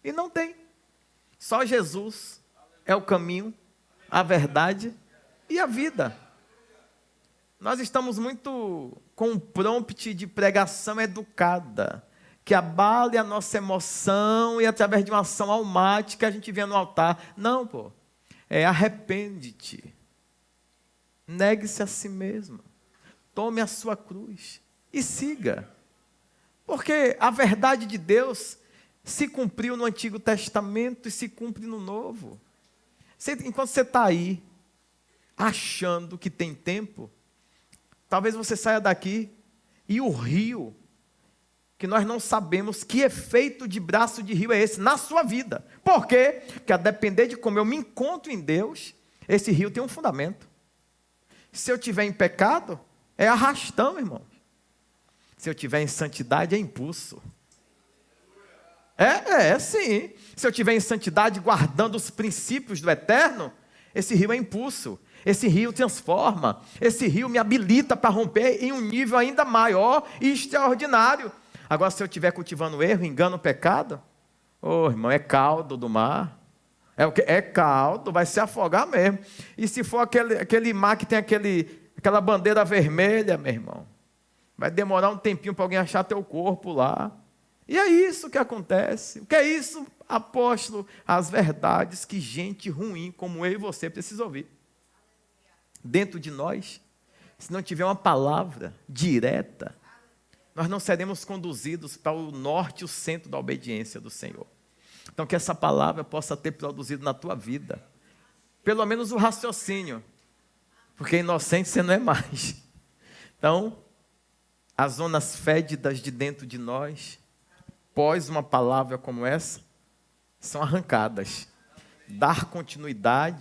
E não tem. Só Jesus é o caminho, a verdade e a vida. Nós estamos muito com um prompt de pregação educada, que abale a nossa emoção e através de uma ação almática a gente vem no altar. Não, pô. É arrepende-te. Negue-se a si mesmo. Tome a sua cruz e siga. Porque a verdade de Deus se cumpriu no Antigo Testamento e se cumpre no Novo. Enquanto você está aí, achando que tem tempo, talvez você saia daqui e o rio, que nós não sabemos que efeito de braço de rio é esse na sua vida. Por quê? Porque a depender de como eu me encontro em Deus, esse rio tem um fundamento. Se eu estiver em pecado, é arrastão, irmão. Se eu estiver em santidade, é impulso. Sim. Se eu estiver em santidade, guardando os princípios do eterno, esse rio é impulso. Esse rio transforma. Esse rio me habilita para romper em um nível ainda maior e extraordinário. Agora, se eu estiver cultivando erro, engano, pecado, irmão, é caldo do mar. É caldo, vai se afogar mesmo. E se for aquele mar que tem aquela bandeira vermelha, meu irmão, vai demorar um tempinho para alguém achar teu corpo lá. E é isso que acontece. O que é isso, apóstolo? As verdades que gente ruim como eu e você precisa ouvir. Dentro de nós, se não tiver uma palavra direta, nós não seremos conduzidos para o norte e o centro da obediência do Senhor. Então, que essa palavra possa ter produzido na tua vida, pelo menos o raciocínio, porque inocente você não é mais. Então, as zonas fédidas de dentro de nós, após uma palavra como essa, são arrancadas. Dar continuidade